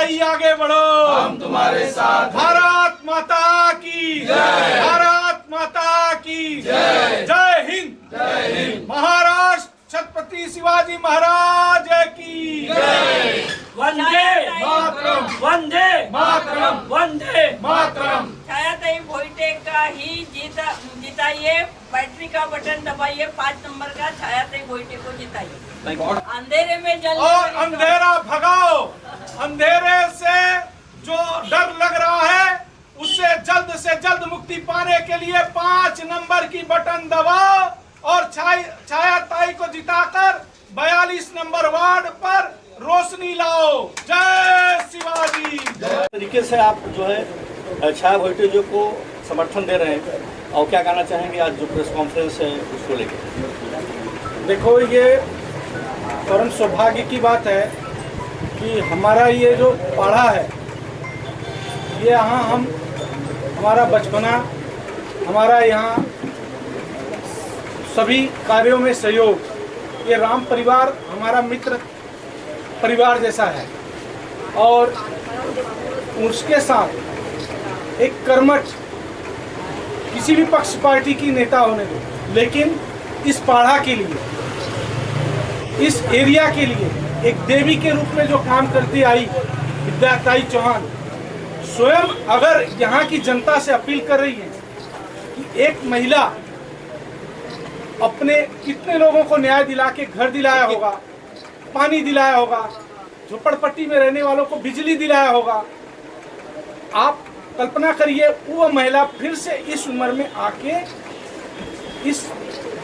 ताई आगे बढ़ो, हम तुम्हारे साथ। भारत माता की जय। भारत माता की जय। जय हिंद। जय हिंद। महाराष्ट्र छत्रपति शिवाजी महाराज की जय। वंदे मातरम, वंदे मातरम, वंदे मातरम। छायाताई भोईटे का ही जिताइए, बैटरी का बटन दबाइए, 5 नंबर का छायाताई भोईटे को जिताइए। अंधेरे में जल और अंधेरा भगाओ, अंधेरे से जो डर लग रहा है उससे जल्द से जल्द मुक्ति पाने के लिए 5 नंबर की बटन दबाओ और छाया ताई को जिताकर 42 नंबर वार्ड पर रोशनी लाओ। जय शिवाजी। तरीके से आप जो है छाया भोईटे जो को समर्थन दे रहे हैं और क्या कहना चाहेंगे आज जो प्रेस कॉन्फ्रेंस है उसको लेकर? देखो, ये परम सौभाग्य की बात है कि हमारा ये जो पाढ़ा है, ये यहाँ हमारा बचपना, हमारा यहाँ सभी कार्यों में सहयोग, ये राम परिवार हमारा मित्र परिवार जैसा है। और उसके साथ एक कर्मठ किसी भी पक्ष पार्टी की नेता होने दो, लेकिन इस पाढ़ा के लिए, इस एरिया के लिए एक देवी के रूप में जो काम करती आई विद्याताई चौहान, स्वयं अगर यहाँ की जनता से अपील कर रही है कि एक महिला अपने कितने लोगों को न्याय दिला के घर दिलाया होगा, पानी दिलाया होगा, झोपड़पट्टी में रहने वालों को बिजली दिलाया होगा। आप कल्पना करिए वो महिला फिर से इस उम्र में आके इस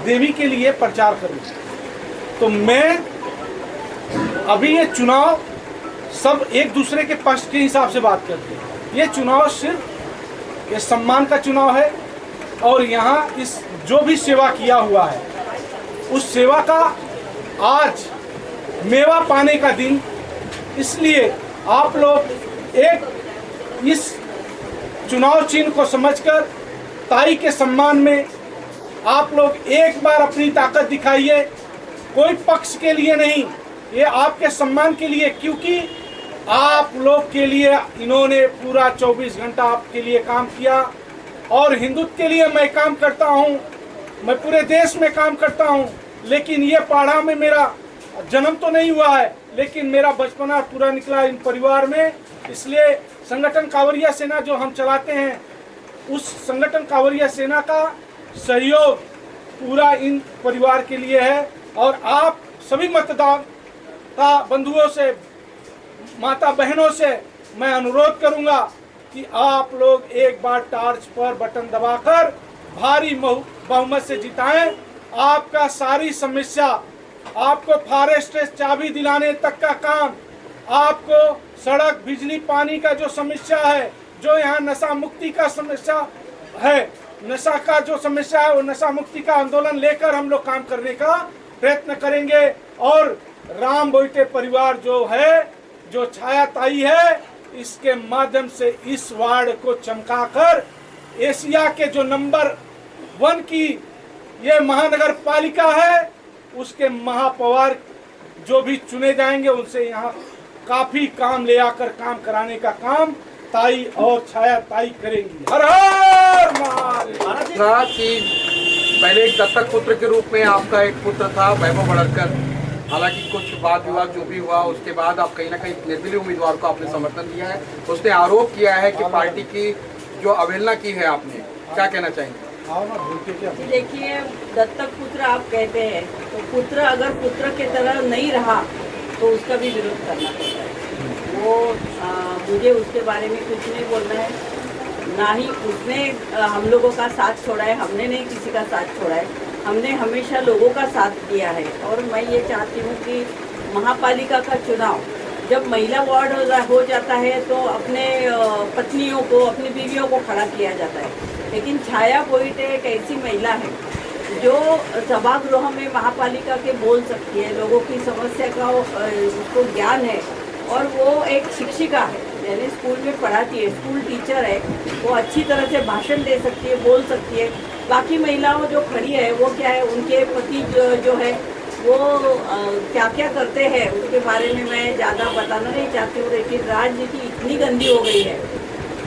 देवी के लिए प्रचार करें। तो मैं अभी ये चुनाव सब एक दूसरे के पक्ष के हिसाब से बात करते हैं। ये चुनाव सिर्फ ये सम्मान का चुनाव है और यहाँ इस जो भी सेवा किया हुआ है उस सेवा का आज मेवा पाने का दिन, इसलिए आप लोग एक इस चुनाव चिन्ह को समझकर ताई के सम्मान में आप लोग एक बार अपनी ताकत दिखाइए। कोई पक्ष के लिए नहीं, ये आपके सम्मान के लिए, क्योंकि आप लोग के लिए इन्होंने पूरा 24 घंटा आपके लिए काम किया। और हिंदुत्व के लिए मैं काम करता हूँ, मैं पूरे देश में काम करता हूँ, लेकिन ये पाढ़ा में मेरा जन्म तो नहीं हुआ है, लेकिन मेरा बचपना पूरा निकला इन परिवार में। इसलिए संगठन कांवरिया सेना जो हम चलाते हैं, उस संगठन कांवरिया सेना का सहयोग पूरा इन परिवार के लिए है। और आप सभी मतदाता बंधुओं से, माता बहनों से मैं अनुरोध करूंगा कि आप लोग एक बार टार्च पर बटन दबाकर भारी बहुमत से जिताएं। आपका सारी समस्या, आपको फॉरेस्ट चाबी दिलाने तक का काम, आपको सड़क, बिजली, पानी का जो समस्या है, जो यहाँ नशा मुक्ति का समस्या है, नशा का जो समस्या है, वो नशा मुक्ति का आंदोलन लेकर हम लोग काम करने का प्रयत्न करेंगे। और राम भोईटे परिवार जो है, जो छाया ताई है, इसके माध्यम से इस वार्ड को चमकाकर एशिया के जो नंबर 1 की ये महानगर पालिका है, उसके महापौर जो भी चुने जाएंगे उनसे यहाँ काफी काम ले आकर काम कराने का काम ताई और छाया ताई करेंगी। हर हर महादेव। था कि पहले एक दत्तक पुत्र के रूप में आपका एक पुत्र था वैभव बड़कर, हालांकि कुछ वाद विवाद जो भी हुआ उसके बाद आप कहीं ना कहीं निर्दलीय उम्मीदवार को आपने समर्थन दिया है। उसने आरोप किया है कि पार्टी की जो अवहेलना की है आपने, क्या कहना चाहेंगे? देखिए, दत्तक पुत्र आप कहते हैं, तो पुत्र अगर पुत्र की तरह नहीं रहा तो उसका भी विरोध करना पड़ता है। वो मुझे उसके बारे में कुछ नहीं बोलना है, ना ही उसने हम लोगों का साथ छोड़ा है, हमने नहीं किसी का साथ छोड़ा है। हमने हमेशा लोगों का साथ दिया है। और मैं ये चाहती हूँ कि महापालिका का चुनाव जब महिला वार्ड हो जाता है तो अपने पत्नियों को, अपनी बीवियों को खड़ा किया जाता है, लेकिन छाया भोईटे एक ऐसी महिला है जो सभागृह में महापालिका के बोल सकती है, लोगों की समस्या का उसको ज्ञान है। और वो एक शिक्षिका है, यानी स्कूल में पढ़ाती है, स्कूल टीचर है, वो अच्छी तरह से भाषण दे सकती है, बोल सकती है। बाकी महिलाओं जो खड़ी है वो क्या है, उनके पति जो है वो क्या क्या करते हैं उसके बारे में मैं ज़्यादा बताना नहीं चाहती हूँ, लेकिन राजनीति इतनी गंदी हो गई है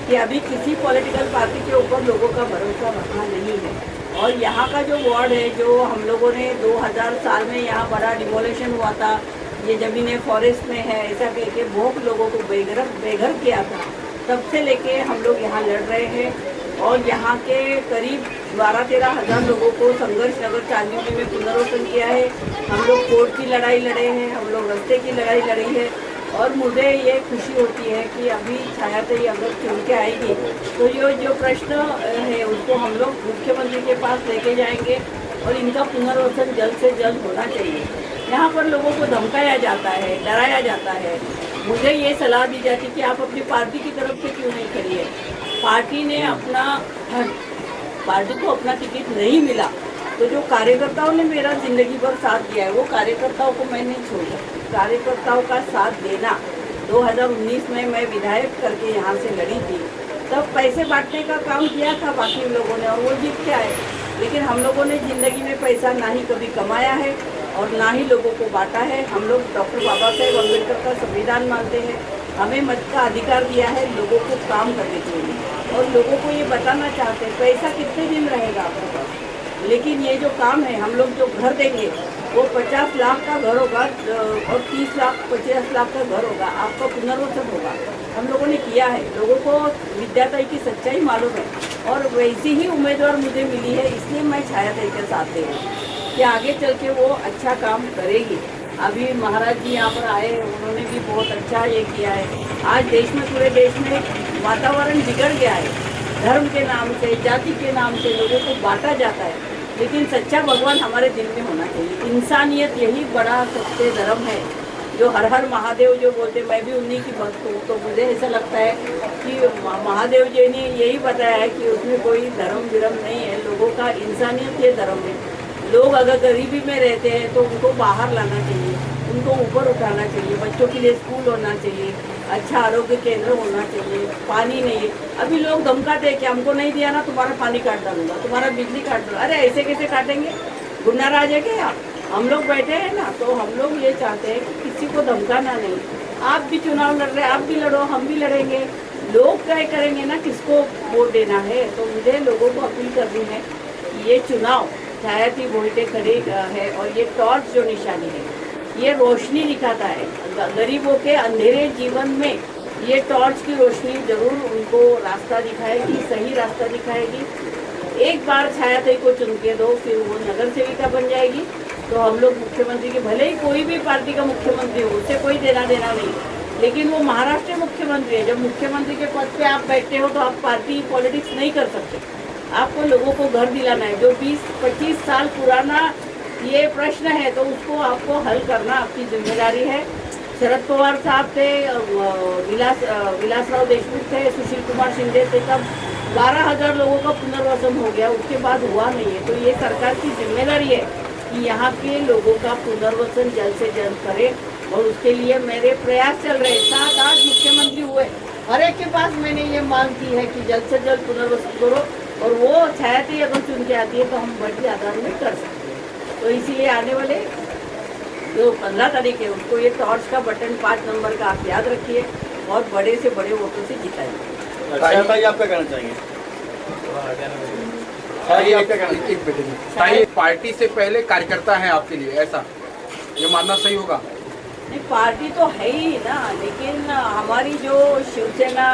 कि अभी किसी पॉलिटिकल पार्टी के ऊपर लोगों का भरोसा रखना नहीं है। और यहाँ का जो वार्ड है, जो हम लोगों ने 2000 साल में यहाँ बड़ा डिमोलेशन हुआ था, ये ज़मीनें फॉरेस्ट में है ऐसा कह के बहुत लोगों को बेघर किया था, तब से लेके हम लोग यहाँ लड़ रहे हैं। और यहाँ के करीब 12-13 हज़ार लोगों को संघर्ष नगर चांदनी में पुनर्वसन किया है। हम लोग कोर्ट की लड़ाई लड़े हैं, हम लोग रास्ते की लड़ाई लड़ी है। और मुझे ये खुशी होती है कि अभी छायाताई अगर चुन के आएगी तो ये जो प्रश्न है उसको हम लोग मुख्यमंत्री के पास लेके जाएंगे और इनका पुनर्वसन जल्द से जल्द होना चाहिए। यहाँ पर लोगों को धमकाया जाता है, डराया जाता है। मुझे ये सलाह दी जाती है कि आप अपनी पार्टी की तरफ से क्यों नहीं करिए। पार्टी ने पार्टी को अपना टिकट नहीं मिला तो जो कार्यकर्ताओं ने मेरा जिंदगी भर साथ दिया है वो कार्यकर्ताओं को मैं नहीं छोड़ सकती। कार्यकर्ताओं का साथ देना 2019 में मैं विधायक करके यहाँ से लड़ी थी, तब पैसे बांटने का काम किया था बाकी लोगों ने और वो जीत के आए। लेकिन हम लोगों ने ज़िंदगी में पैसा ना ही कभी कमाया है और ना ही लोगों को बांटा है। हम लोग डॉक्टर बाबा साहेब अम्बेडकर का संविधान मानते हैं, हमें मत का अधिकार दिया है लोगों को काम करने के लिए और लोगों को ये बताना चाहते हैं पैसा कितने दिन रहेगा आपके पास, लेकिन ये जो काम है हम लोग जो घर देंगे वो 50 लाख का घर होगा और 30 लाख 50 लाख का घर होगा, आपका पुनर्वसन होगा। हम लोगों ने किया है, लोगों को विद्याताई की सच्चाई मालूम है और वैसी ही उम्मीदवार मुझे मिली है, इसलिए मैं छायाताई के साथ दे रही हूँ कि आगे चल के वो अच्छा काम करेगी। अभी महाराज जी यहाँ पर आए, उन्होंने भी बहुत अच्छा ये किया है। आज देश में, पूरे देश में वातावरण बिगड़ गया है, धर्म के नाम से, जाति के नाम से लोगों को बांटा जाता है, लेकिन सच्चा भगवान हमारे दिल में होना चाहिए। इंसानियत यही बड़ा सबसे धर्म है। जो हर हर महादेव जो बोलते, मैं भी उन्हीं की भक्त हूँ, तो मुझे ऐसा लगता है कि महादेव जी ने यही बताया है कि उसमें कोई धर्म विरम नहीं है, लोगों का इंसानियत ये धर्म है। लोग अगर गरीबी में रहते हैं तो उनको बाहर लाना चाहिए, उनको ऊपर उठाना चाहिए, बच्चों के लिए स्कूल होना चाहिए, अच्छा आरोग्य केंद्र होना चाहिए। पानी नहीं है, अभी लोग धमकाते हैं कि हमको नहीं दिया ना तुम्हारा पानी काट डालूंगा, तुम्हारा बिजली काट दूंगा। अरे ऐसे कैसे काटेंगे, गुंडा राज है क्या? हम लोग बैठे हैं ना, तो हम लोग ये चाहते हैं कि किसी को धमकाना नहीं। आप भी चुनाव लड़ रहे हैं, आप भी लड़ो, हम भी लड़ेंगे, लोग तय करेंगे ना किसको वोट देना है। तो मुझे लोगों को अपील करनी है कि ये चुनाव छायाताई भोईटे खड़े है और ये टॉर्च जो निशानी है ये रोशनी दिखाता है गरीबों के अंधेरे जीवन में। ये टॉर्च की रोशनी जरूर उनको रास्ता दिखाएगी, सही रास्ता दिखाएगी। एक बार छायाताई को चुन के दो, फिर वो नगर सेविका बन जाएगी, तो हम लोग मुख्यमंत्री के, भले ही कोई भी पार्टी का मुख्यमंत्री हो, उससे कोई देना देना नहीं, लेकिन वो महाराष्ट्र मुख्यमंत्री है। जब मुख्यमंत्री के पद पे आप बैठते हो तो आप पार्टी पॉलिटिक्स नहीं कर सकते। आपको लोगों को घर दिलाना है। जो 20-25 साल पुराना ये प्रश्न है तो उसको आपको हल करना आपकी जिम्मेदारी है। शरद पवार साहब थे, विलासराव देशमुख थे, सुशील कुमार शिंदे थे, तब 12,000 लोगों का पुनर्वसन हो गया, उसके बाद हुआ नहीं है। तो ये सरकार की जिम्मेदारी है कि यहाँ के लोगों का पुनर्वसन जल्द से जल्द करे और उसके लिए मेरे प्रयास चल रहे हैं। 7-8 मुख्यमंत्री हुए, हर एक के पास मैंने ये मांग की है कि जल्द से जल्द पुनर्वसन करो, और वो छायाताई अगर चुन के आती है तो हम बड़ी आधार में कर सकते हैं। तो इसीलिए आने वाले जो 15 तारीख है उसको ये टॉर्च का बटन 5 नंबर का आप याद रखिए और बड़े से बड़े वोटों से जिताइए। छायाताई आप क्या कहना चाहेंगे? ताई पार्टी से पहले कार्यकर्ता है आपके लिए, ऐसा ये मानना सही होगा? नहीं, पार्टी तो है ही ना, लेकिन हमारी जो शिवसेना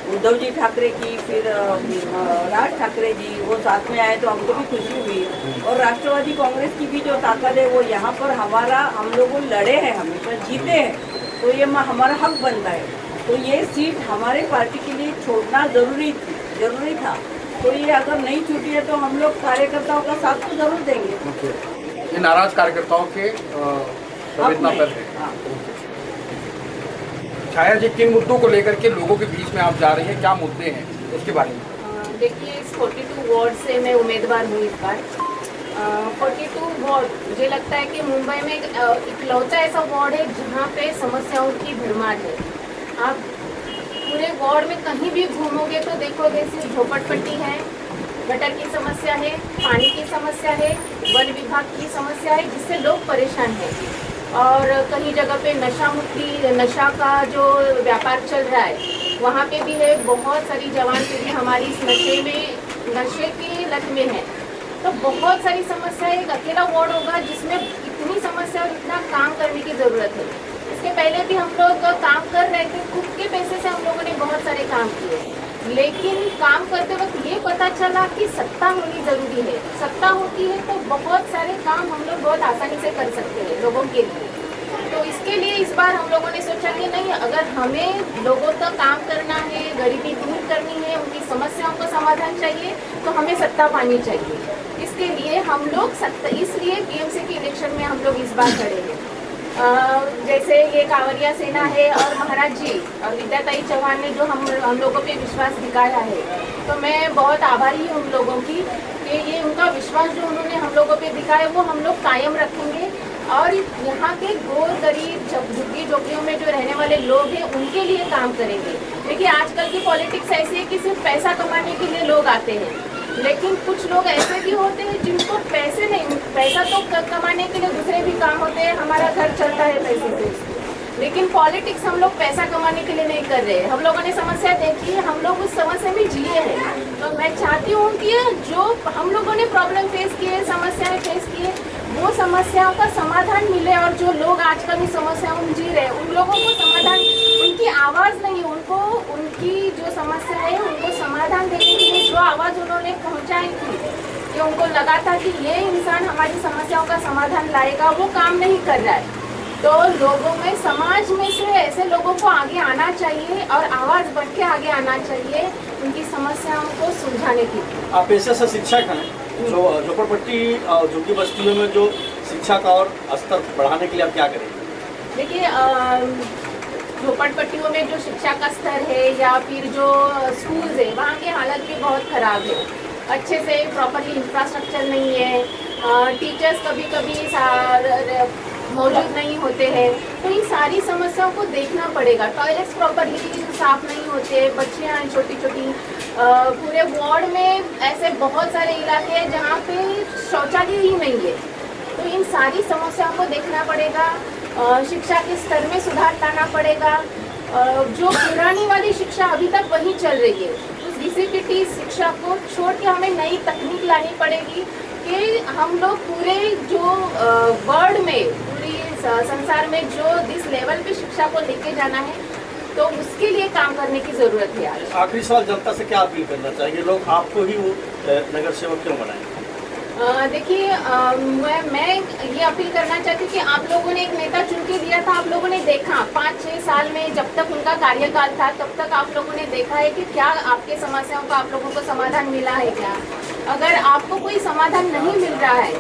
उद्धव जी ठाकरे की, फिर राज ठाकरे जी, वो साथ में आए तो हमको भी खुशी हुई। और राष्ट्रवादी कांग्रेस की भी जो ताकत है वो यहाँ पर हम लोगों लड़े हैं, हमेशा जीते हैं, तो ये हमारा हक बनता है। तो ये सीट हमारे पार्टी के लिए छोड़ना जरूरी था। तो ये अगर नहीं छूटी है तो हम लोग कार्यकर्ताओं का साथ तो जरूर देंगे। ये नाराज कार्यकर्ताओं के संवेदना पर है। छाया जी, किन मुद्दों को लेकर के लोगों के बीच में आप जा रही हैं, क्या मुद्दे हैं उसके बारे में? देखिए, इस 42 वार्ड से मैं उम्मीदवार हूँ इस बार। 42 वार्ड मुझे लगता है कि मुंबई में इकलौता ऐसा वार्ड है जहाँ पे समस्याओं की भरमार है। आप पूरे वार्ड में कहीं भी घूमोगे तो देखोगे सिर्फ झोपड़पट्टी है, गटर की समस्या है, पानी की समस्या है, वन विभाग की समस्या है, जिससे लोग परेशान हैं। और कई जगह पे नशा का जो व्यापार चल रहा है वहाँ पे भी है। बहुत सारी जवान पीढ़ी हमारी इस नशे की लत में है। तो बहुत सारी समस्या है। एक अकेला वार्ड होगा जिसमें इतनी समस्या और इतना काम करने की ज़रूरत है। इसके पहले भी हम लोग काम कर रहे थे, खुद के पैसे से हम लोगों ने बहुत सारे काम किए, लेकिन काम करते वक्त ये पता चला कि सत्ता होनी ज़रूरी है। सत्ता होती है तो बहुत सारे काम हम लोग बहुत आसानी से कर सकते हैं लोगों के लिए। तो इसके लिए इस बार हम लोगों ने सोचा कि नहीं, अगर हमें लोगों का काम करना है, गरीबी दूर करनी है, उनकी समस्याओं का समाधान चाहिए, तो हमें सत्ता पानी चाहिए। इसके लिए हम लोग इसलिए बीएमसी के इलेक्शन में हम लोग इस बार खड़े हैं। जैसे ये कांवरिया सेना है और महाराज जी और विद्याताई चौहान ने जो हम लोगों पे विश्वास दिखाया है, तो मैं बहुत आभारी हूँ उन लोगों की कि ये उनका विश्वास जो उन्होंने हम लोगों पे दिखाया वो हम लोग कायम रखेंगे। और यहाँ के गोर गरीब झुग्गी झोपड़ियों में जो रहने वाले लोग हैं उनके लिए काम करेंगे। देखिए आजकल की पॉलिटिक्स ऐसी है कि सिर्फ पैसा कमाने के लिए लोग आते हैं, लेकिन कुछ लोग ऐसे भी होते हैं जिनको पैसा तो कमाने के लिए दूसरे भी काम होते हैं। हमारा घर चलता है पैसे से, लेकिन पॉलिटिक्स हम लोग पैसा कमाने के लिए नहीं कर रहे। हम लोगों ने समस्या देखी है, हम लोग उस समस्या में जिए हैं। तो मैं चाहती हूँ कि जो हम लोगों ने प्रॉब्लम फेस किए, समस्याएं फेस किए, वो समस्याओं का समाधान मिले। और जो लोग आजकल इस समस्याओं में जी रहे हैं उन लोगों को समाधान, उनकी आवाज़ नहीं, उनको उनकी जो समस्या है उनको समाधान देने के लिए जो आवाज़ उन्होंने पहुँचाई थी, कि उनको लगा था कि ये इंसान हमारी समस्याओं का समाधान लाएगा, वो काम नहीं कर रहा है। तो लोगों में, समाज में से ऐसे लोगों को आगे आना चाहिए और आवाज़ बढ़ के आगे आना चाहिए उनकी समस्याओं को सुलझाने के लिए। आप पेशे से शिक्षक हैं, जो झोपड़पट्टी और झुग्गी बस्तियों में जो शिक्षा का और स्तर बढ़ाने के लिए आप क्या करेंगे? देखिए झोपड़पट्टियों में जो शिक्षा का स्तर है या फिर जो स्कूल्स है वहाँ की हालत भी बहुत ख़राब है। अच्छे से प्रॉपरली इंफ्रास्ट्रक्चर नहीं है, टीचर्स कभी कभी मौजूद नहीं होते हैं। तो इन सारी समस्याओं को देखना पड़ेगा। टॉयलेट्स प्रॉपरली साफ नहीं होते, बच्चियाँ छोटी छोटी, पूरे वार्ड में ऐसे बहुत सारे इलाके हैं जहाँ पे शौचालय ही नहीं है। तो इन सारी समस्याओं को देखना पड़ेगा। शिक्षा के स्तर में सुधार लाना पड़ेगा। जो पुरानी वाली शिक्षा अभी तक वही चल रही है, उस डीसीपीटी शिक्षा को छोड़ के हमें नई तकनीक लानी पड़ेगी कि हम लोग पूरे जो वर्ल्ड में, पूरी संसार में जो जिस लेवल पे शिक्षा को लेके जाना है, तो उसके लिए काम करने की ज़रूरत है आज। आखिरी सवाल, जनता से क्या अपील करना चाहिए? लोग आपको ही वो नगर सेवक क्यों बनाएंगे? देखिए मैं ये अपील करना चाहती हूँ कि आप लोगों ने एक नेता चुन के दिया था, आप लोगों ने देखा 5-6 साल में जब तक उनका कार्यकाल था तब तक आप लोगों ने देखा है कि क्या आपके समस्याओं का आप लोगों को समाधान मिला है क्या? अगर आपको कोई समाधान नहीं मिल रहा है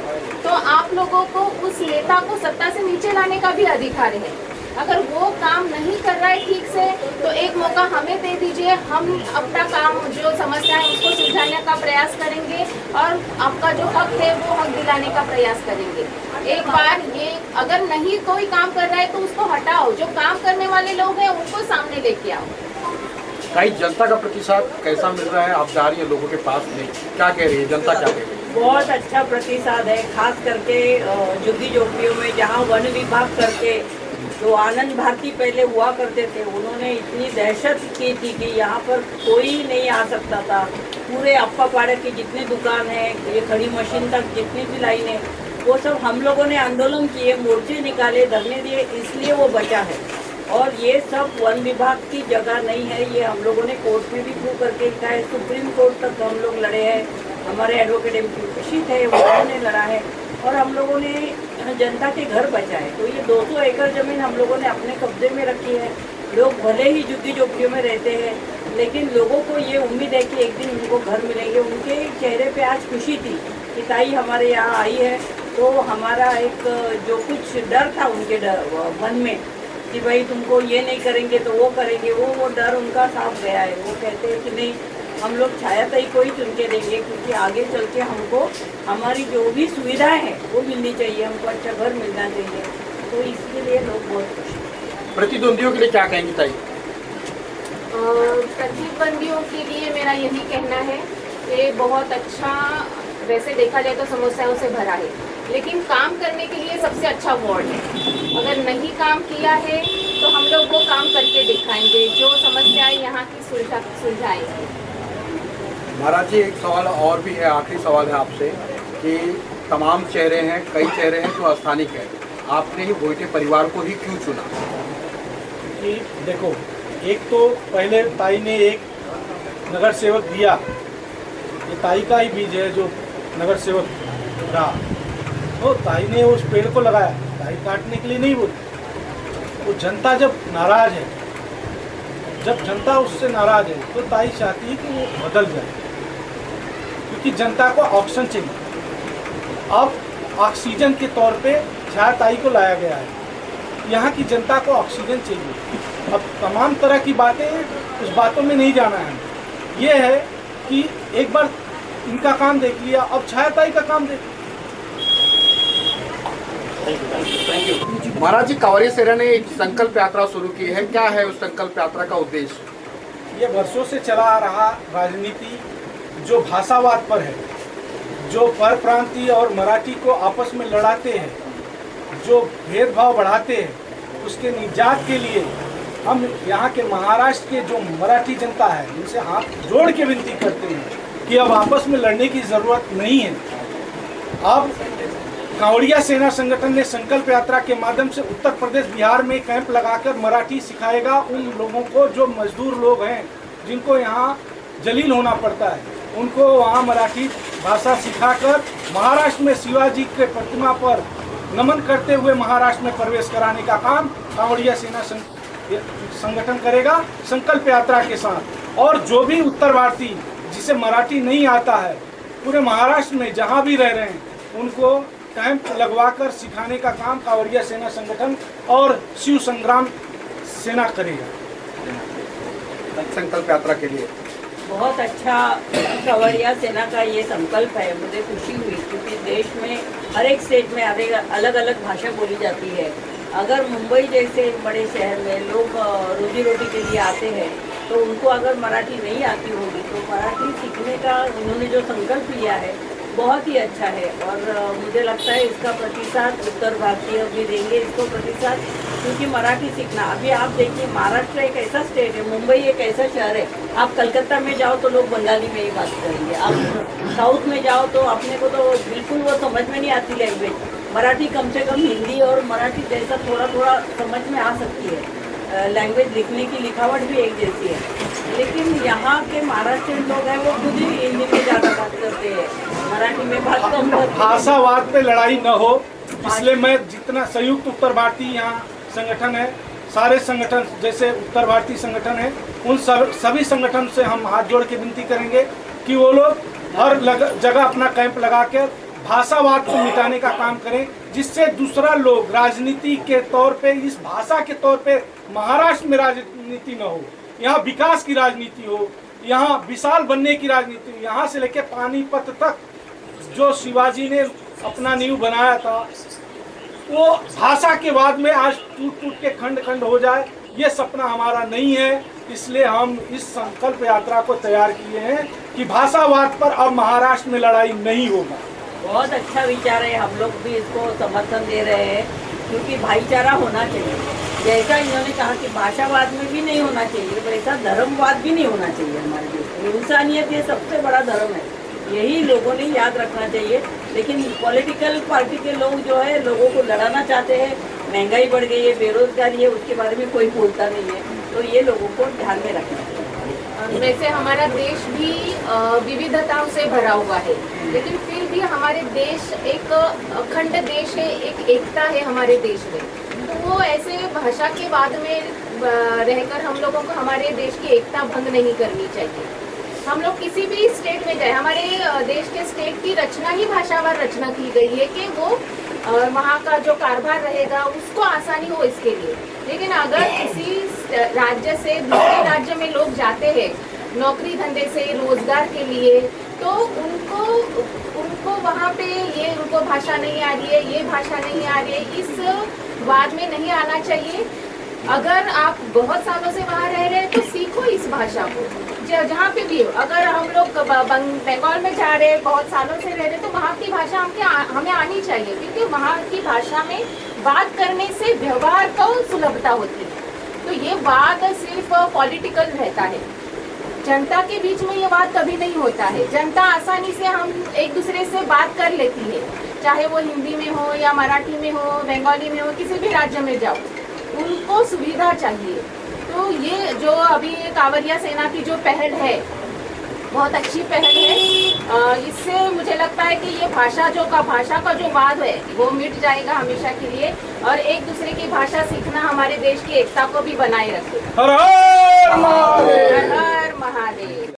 तो आप लोगों को उस नेता को सत्ता से नीचे लाने का भी अधिकार है। अगर वो काम नहीं कर रहा है ठीक से तो एक मौका हमें दे दीजिए, हम अपना काम, जो समस्या है उसको सुलझाने का प्रयास करेंगे और आपका जो हक है वो हक दिलाने का प्रयास करेंगे। एक बार ये अगर नहीं कोई काम कर रहा है तो उसको हटाओ, जो काम करने वाले लोग हैं उनको सामने लेके आओ। कई जनता का प्रतिसाद कैसा मिल रहा है? आप जा रही है लोगों के पास में, क्या कह रही है जनता, क्या कह रही है? बहुत अच्छा प्रतिसाद है, खास करके झुग्गी झोपड़ियों में जहाँ वन विभाग करके जो आनंद भारती पहले हुआ करते थे, उन्होंने इतनी दहशत की थी कि यहाँ पर कोई नहीं आ सकता था। पूरे अप्पा पाड़े की जितनी दुकान है, ये खड़ी मशीन तक जितनी भी लाइन है, वो सब हम लोगों ने आंदोलन किए, मोर्चे निकाले, धरने दिए, इसलिए वो बचा है। और ये सब वन विभाग की जगह नहीं है, ये हम लोगों ने कोर्ट में भी प्रूव करके लिखा है, सुप्रीम कोर्ट तक हम लोग लड़े हैं, हमारे एडवोकेट एमपी है उन्होंने लड़ा है, और हम लोगों ने जनता के घर बचाए। तो ये 200 एकड़ ज़मीन हम लोगों ने अपने कब्जे में रखी है। लोग भले ही झुग्गी झोपड़ियों में रहते हैं, लेकिन लोगों को ये उम्मीद है कि एक दिन उनको घर मिलेंगे। उनके चेहरे पे आज खुशी थी कि ताई हमारे यहाँ आई है। तो हमारा एक जो कुछ डर था उनके मन में कि भाई तुमको ये नहीं करेंगे तो वो करेंगे, वो डर उनका साफ गया है। वो कहते हैं कि नहीं, हम लोग छायाताई को ही चुन के देंगे, क्योंकि आगे चल के हमको हमारी जो भी सुविधाएं हैं वो मिलनी चाहिए, हमको अच्छा घर मिलना चाहिए। तो इसके लिए लोग बहुत खुश हैं। प्रतिद्वंदियों के लिए क्या कहेंगी ताई? प्रतिद्वंदियों के लिए मेरा यही कहना है ये बहुत अच्छा, वैसे देखा जाए तो समस्याओं से भरा है, लेकिन काम करने के लिए सबसे अच्छा वार्ड है। अगर नहीं काम किया है तो हम लोग वो काम करके दिखाएंगे, जो समस्याएं यहाँ की सुलझाएंगे। महाराज जी, एक सवाल और भी है, आखिरी सवाल है आपसे कि तमाम चेहरे हैं, कई चेहरे हैं जो स्थानिक है, आपने ही भोईटे परिवार को ही क्यों चुना? कि देखो, एक तो पहले ताई ने एक नगर सेवक दिया, ये ताई का ही बीज है जो नगर सेवक रहा, तो ताई ने उस पेड़ को लगाया, ताई काटने के लिए नहीं बोली। वो जनता जब नाराज है, जब जनता उससे नाराज है तो ताई चाहती है कि वो बदल जाए, क्योंकि जनता को ऑक्सीजन चाहिए। अब ऑक्सीजन के तौर पे छाया ताई को लाया गया है, यहाँ की जनता को ऑक्सीजन चाहिए। अब तमाम तरह की बातें, उस बातों में नहीं जाना है। ये है कि एक बार इनका काम देख लिया, अब छाया ताई का काम देख। महाराज जी, कांवरिया सेना ने एक संकल्प यात्रा शुरू की है, क्या है उस संकल्प यात्रा का उद्देश्य? ये वर्षों से चला आ रहा राजनीति जो भाषावाद पर है, जो पर प्रांतीय और मराठी को आपस में लड़ाते हैं, जो भेदभाव बढ़ाते हैं, उसके निजात के लिए हम यहाँ के महाराष्ट्र के जो मराठी जनता है उनसे हाथ जोड़ के विनती करते हैं कि अब आपस में लड़ने की ज़रूरत नहीं है। अब कांवड़िया सेना संगठन ने संकल्प यात्रा के माध्यम से उत्तर प्रदेश, बिहार में कैंप लगाकर मराठी सिखाएगा उन लोगों को जो मजदूर लोग हैं, जिनको यहाँ जलील होना पड़ता है, उनको वहाँ मराठी भाषा सिखाकर महाराष्ट्र में शिवाजी के प्रतिमा पर नमन करते हुए महाराष्ट्र में प्रवेश कराने का काम कांवड़िया सेना संगठन करेगा संकल्प यात्रा के साथ। और जो भी उत्तर भारतीय जिसे मराठी नहीं आता है, पूरे महाराष्ट्र में जहाँ भी रह रहे हैं, उनको कैंप लगवाकर सिखाने का काम कांवड़िया सेना संगठन और शिव संग्राम सेना करेगा। संकल्प यात्रा के लिए बहुत अच्छा कांवड़िया सेना का ये संकल्प है। मुझे खुशी हुई क्योंकि देश में हर एक स्टेट में अलग अलग भाषा बोली जाती है। अगर मुंबई जैसे बड़े शहर में लोग रोजी रोटी के लिए आते हैं तो उनको अगर मराठी नहीं आती होगी तो मराठी सीखने का उन्होंने जो संकल्प लिया है बहुत ही अच्छा है। और मुझे लगता है इसका प्रतिशत उत्तर भारतीय भी देंगे इसको प्रतिशत, क्योंकि मराठी सीखना, अभी आप देखिए महाराष्ट्र एक ऐसा स्टेट है, मुंबई एक ऐसा शहर है, आप कलकत्ता में जाओ तो लोग बंगाली में ही बात करेंगे, आप साउथ में जाओ तो अपने को तो बिल्कुल वो समझ में नहीं आती लैंग्वेज। मराठी कम से कम हिंदी और मराठी जैसा थोड़ा थोड़ा समझ में आ सकती है, लैंग्वेज लिखने की लिखावट भी एक जैसी है। लेकिन यहाँ के महाराष्ट्रियन लोग हैं वो खुद ही हिंदी में ज़्यादा बात करते हैं, मराठी में बात कम करते हैं। भाषावाद पे लड़ाई न हो, इसलिए मैं जितना संयुक्त उत्तर भारतीय यहाँ संगठन है, सारे संगठन जैसे उत्तर भारतीय संगठन है, उन सभी संगठन से हम हाथ जोड़ के विनती करेंगे कि वो लोग हर जगह अपना कैंप लगा के भाषावाद को मिटाने का काम करें, जिससे दूसरा लोग राजनीति के तौर पे, इस भाषा के तौर पे महाराष्ट्र में राजनीति न हो, यहाँ विकास की राजनीति हो, यहाँ विशाल बनने की राजनीति हो। यहाँ से लेके पानीपत तक जो शिवाजी ने अपना नींव बनाया था, वो भाषा के बाद में आज टूट टूट के खंड खंड हो जाए, ये सपना हमारा नहीं है। इसलिए हम इस संकल्प यात्रा को तैयार किए हैं कि भाषावाद पर अब महाराष्ट्र में लड़ाई नहीं होगा। बहुत अच्छा विचार है, हम लोग भी इसको समर्थन दे रहे हैं, क्योंकि भाईचारा होना चाहिए। जैसा इन्होंने कहा कि भाषावाद में भी नहीं होना चाहिए, वैसा धर्मवाद भी नहीं होना चाहिए। हमारे देश में इंसानियत ये सबसे बड़ा धर्म है, यही लोगों ने याद रखना चाहिए। लेकिन पॉलिटिकल पार्टी के लोग जो है लोगों को लड़ाना चाहते हैं, महंगाई बढ़ गई है, बेरोजगारी है, उसके बारे में कोई बोलता नहीं है, तो ये लोगों को ध्यान में रखना चाहिए। वैसे हमारा देश भी विविधताओं से भरा हुआ है, लेकिन फिर भी हमारे देश एक अखंड देश है, एक एकता है हमारे देश में। तो वो ऐसे भाषा के बाद में रहकर हम लोगों को हमारे देश की एकता भंग नहीं करनी चाहिए। हम लोग किसी भी स्टेट में जाए, हमारे देश के स्टेट की रचना ही भाषावार रचना की गई है कि वो वहाँ का जो कारोबार रहेगा उसको आसानी हो इसके लिए। लेकिन अगर किसी राज्य से दूसरे राज्य में लोग जाते हैं नौकरी धंधे से, रोजगार के लिए, तो उनको वहाँ पे ये उनको भाषा नहीं आ रही है, ये भाषा नहीं आ रही है, इस बात में नहीं आना चाहिए। अगर आप बहुत सालों से वहाँ रह रहे हैं तो सीखो इस भाषा को। जहाँ पे भी हो, अगर हम लोग बंगाल में जा रहे हैं, बहुत सालों से रह रहे, तो वहाँ की भाषा हमें आनी चाहिए, क्योंकि वहाँ की भाषा में बात करने से व्यवहार को सुलभता होती है। तो ये बात सिर्फ पॉलिटिकल रहता है, जनता के बीच में ये बात कभी नहीं होता है। जनता आसानी से हम एक दूसरे से बात कर लेती है, चाहे वो हिंदी में हो या मराठी में हो, बंगाली में हो, किसी भी राज्य में जाओ, उनको सुविधा चाहिए। तो ये जो अभी कांवरिया सेना की जो पहल है, बहुत अच्छी पहल है। इससे मुझे लगता है कि ये भाषा का जो वाद है वो मिट जाएगा हमेशा के लिए, और एक दूसरे की भाषा सीखना हमारे देश की एकता को भी बनाए रखेगा। हर हर महादेव। हर हर महादेव।